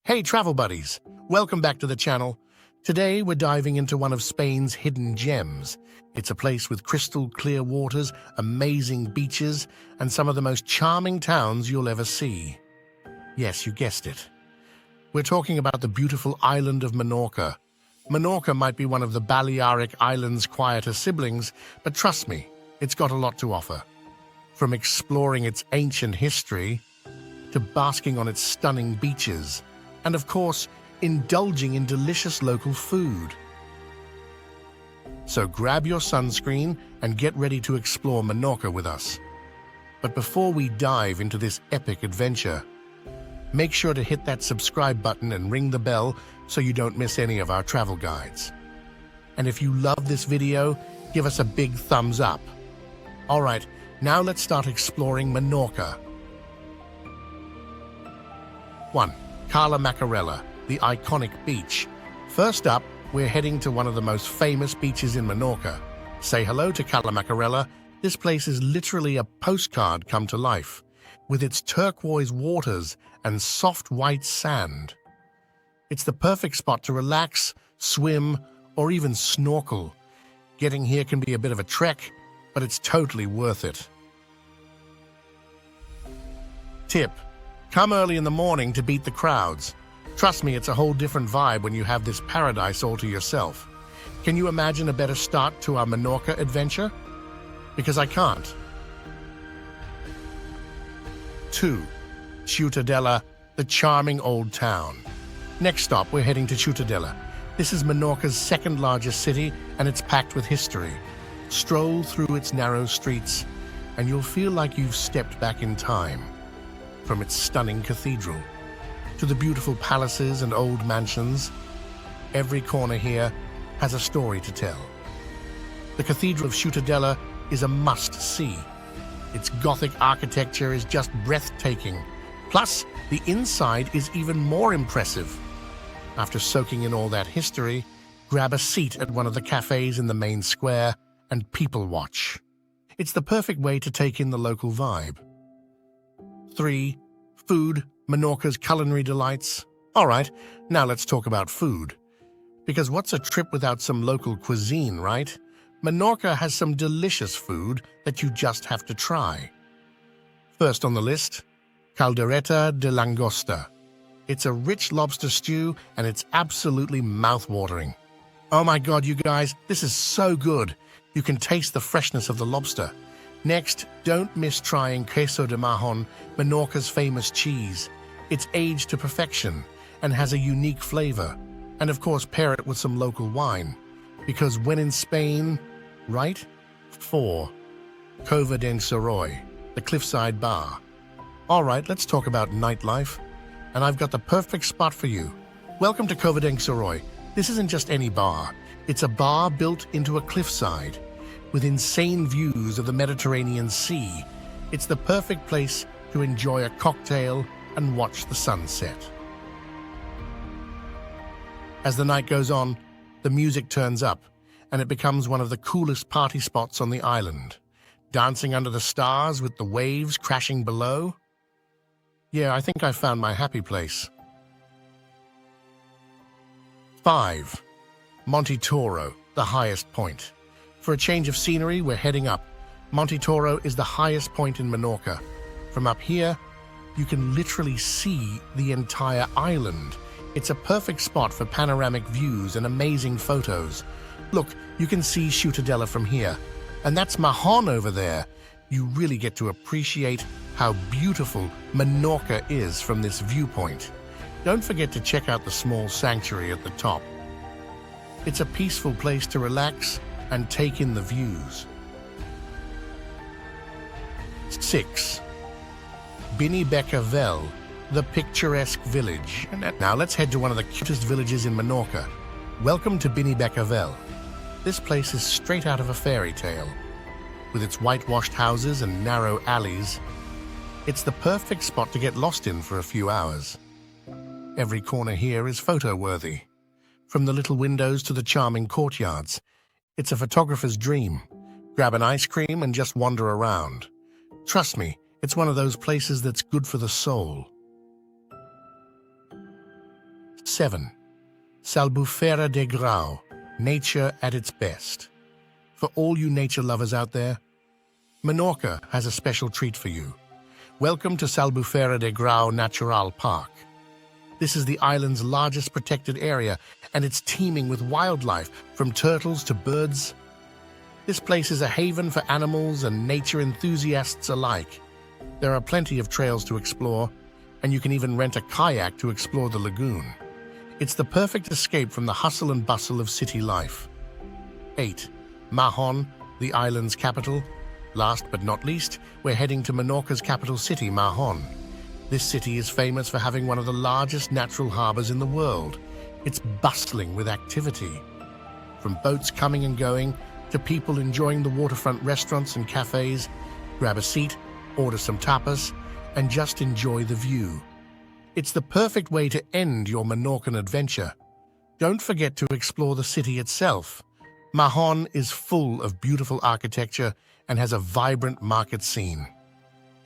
Hey travel buddies, welcome back to the channel. Today we're diving into one of Spain's hidden gems. It's a place with crystal clear waters, amazing beaches, and some of the most charming towns you'll ever see. Yes, you guessed it. We're talking about the beautiful island of Menorca. Menorca might be one of the Balearic Islands' quieter siblings, but trust me, it's got a lot to offer. From exploring its ancient history to basking on its stunning beaches, and of course, indulging in delicious local food. So grab your sunscreen and get ready to explore Menorca with us. But before we dive into this epic adventure, make sure to hit that subscribe button and ring the bell so you don't miss any of our travel guides. And if you love this video, give us a big thumbs up. All right, now let's start exploring Menorca. 1. Cala, the iconic beach. First up, we're heading to one of the most famous beaches in Menorca. Say hello to Cala. This place is literally a postcard come to life, with its turquoise waters and soft white sand. It's the perfect spot to relax, swim, or even snorkel. Getting here can be a bit of a trek, but it's totally worth it. Tip: come early in the morning to beat the crowds. Trust me, it's a whole different vibe when you have this paradise all to yourself. Can you imagine a better start to our Menorca adventure? Because I can't. 2. Ciutadella, the charming old town. Next stop, we're heading to Ciutadella. This is Menorca's second largest city, and it's packed with history. Stroll through its narrow streets, and you'll feel like you've stepped back in time. From its stunning cathedral to the beautiful palaces and old mansions, every corner here has a story to tell. The Cathedral of Ciutadella is a must-see. Its Gothic architecture is just breathtaking. Plus, the inside is even more impressive. After soaking in all that history, grab a seat at one of the cafes in the main square and people watch. It's the perfect way to take in the local vibe. 3. Food, Menorca's culinary delights. All right, now let's talk about food. Because what's a trip without some local cuisine, right? Menorca has some delicious food that you just have to try. First on the list, caldereta de langosta. It's a rich lobster stew and it's absolutely mouth-watering. Oh my God, you guys, this is so good. You can taste the freshness of the lobster. Next, don't miss trying queso de Mahon, Menorca's famous cheese. It's aged to perfection and has a unique flavor. And of course, pair it with some local wine. Because when in Spain, right? 4. Cova d'en Soroy, the cliffside bar. All right, let's talk about nightlife. And I've got the perfect spot for you. Welcome to Cova d'en Soroy. This isn't just any bar. It's a bar built into a cliffside, with insane views of the Mediterranean Sea. It's the perfect place to enjoy a cocktail and watch the sunset. As the night goes on, the music turns up, and it becomes one of the coolest party spots on the island. Dancing under the stars with the waves crashing below. Yeah, I think I found my happy place. 5. Monte Toro, the highest point. For a change of scenery, we're heading up. Monte Toro is the highest point in Menorca. From up here, you can literally see the entire island. It's a perfect spot for panoramic views and amazing photos. Look, you can see Ciutadella from here, and that's Mahon over there. You really get to appreciate how beautiful Menorca is from this viewpoint. Don't forget to check out the small sanctuary at the top. It's a peaceful place to relax and take in the views. 6. Binibecavel, the picturesque village. Now let's head to one of the cutest villages in Menorca. Welcome to Binibecavel. This place is straight out of a fairy tale. With its whitewashed houses and narrow alleys, it's the perfect spot to get lost in for a few hours. Every corner here is photo-worthy. From the little windows to the charming courtyards, it's a photographer's dream. Grab an ice cream and just wander around. Trust me, it's one of those places that's good for the soul. 7. Albufera de Grau, nature at its best. For all you nature lovers out there, Menorca has a special treat for you. Welcome to Albufera de Grau Natural Park. This is the island's largest protected area, and it's teeming with wildlife, from turtles to birds. This place is a haven for animals and nature enthusiasts alike. There are plenty of trails to explore, and you can even rent a kayak to explore the lagoon. It's the perfect escape from the hustle and bustle of city life. 8. Mahon, the island's capital. Last but not least, we're heading to Menorca's capital city, Mahon. This city is famous for having one of the largest natural harbors in the world. It's bustling with activity. From boats coming and going, to people enjoying the waterfront restaurants and cafes, grab a seat, order some tapas, and just enjoy the view. It's the perfect way to end your Menorcan adventure. Don't forget to explore the city itself. Mahon is full of beautiful architecture and has a vibrant market scene.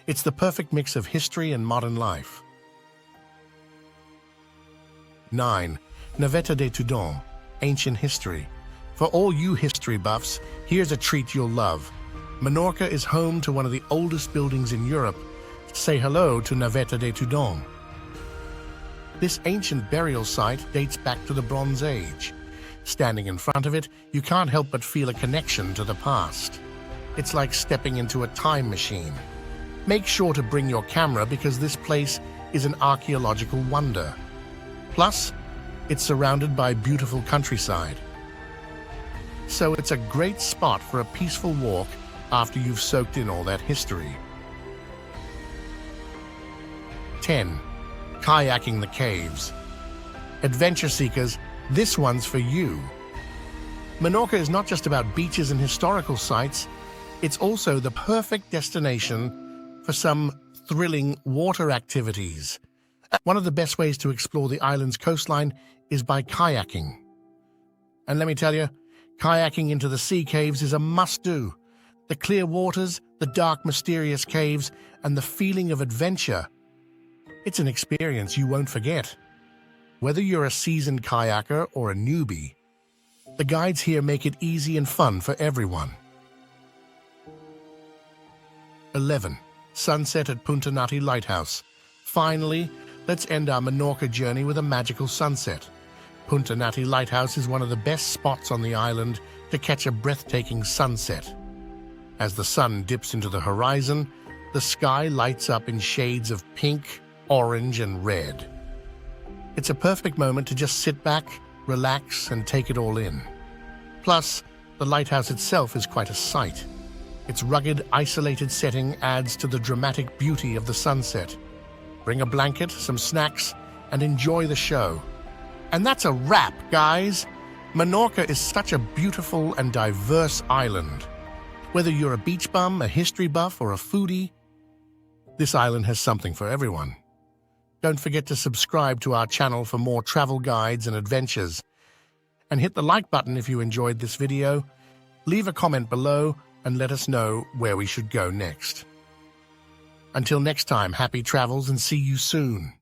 It's the perfect mix of history and modern life. 9. Naveta de Tudor, ancient history. For all you history buffs, here's a treat you'll love. Menorca is home to one of the oldest buildings in Europe. Say hello to Naveta de Tudor. This ancient burial site dates back to the Bronze Age. Standing in front of it, you can't help but feel a connection to the past. It's like stepping into a time machine. Make sure to bring your camera because this place is an archaeological wonder. Plus, it's surrounded by beautiful countryside. So it's a great spot for a peaceful walk after you've soaked in all that history. 10. Kayaking the caves. Adventure seekers, this one's for you. Menorca is not just about beaches and historical sites, it's also the perfect destination for some thrilling water activities. One of the best ways to explore the island's coastline is by kayaking. And let me tell you, kayaking into the sea caves is a must-do. The clear waters, the dark, mysterious caves, and the feeling of adventure. It's an experience you won't forget. Whether you're a seasoned kayaker or a newbie, the guides here make it easy and fun for everyone. 11. Sunset at Punta Nati Lighthouse. Finally, let's end our Menorca journey with a magical sunset. Punta Nati Lighthouse is one of the best spots on the island to catch a breathtaking sunset. As the sun dips into the horizon, the sky lights up in shades of pink, orange, and red. It's a perfect moment to just sit back, relax, and take it all in. Plus, the lighthouse itself is quite a sight. Its rugged, isolated setting adds to the dramatic beauty of the sunset. Bring a blanket, some snacks, and enjoy the show. And that's a wrap, guys! Menorca is such a beautiful and diverse island. Whether you're a beach bum, a history buff, or a foodie, this island has something for everyone. Don't forget to subscribe to our channel for more travel guides and adventures. And hit the like button if you enjoyed this video. Leave a comment below and let us know where we should go next. Until next time, happy travels and see you soon.